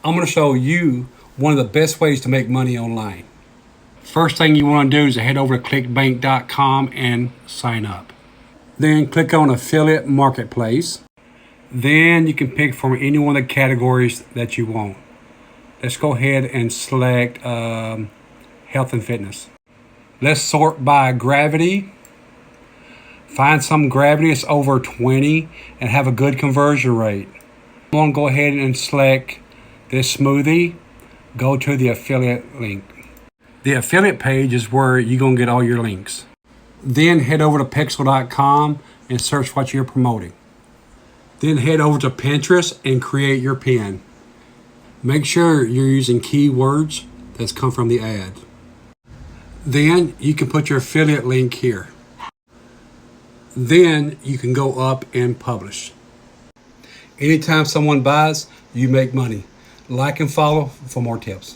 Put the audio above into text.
I'm going to show you one of the best ways to make money online. First thing you want to do is head over to clickbank.com and sign up. Then click on Affiliate Marketplace. Then you can pick from any one of the categories that you want. Let's go ahead and select health and fitness. Let's sort by gravity. Find some gravity that's over 20 and have a good conversion rate. I'm going to go ahead and select this smoothie. Go to the affiliate link. The affiliate page is where you're going to get all your links. Then head over to pixel.com and search what you're promoting. Then head over to Pinterest and create your pin. Make sure you're using keywords that's come from the ad. Then you can put your affiliate link here. Then you can go up and publish. Anytime someone buys, you make money. Like and follow for more tips.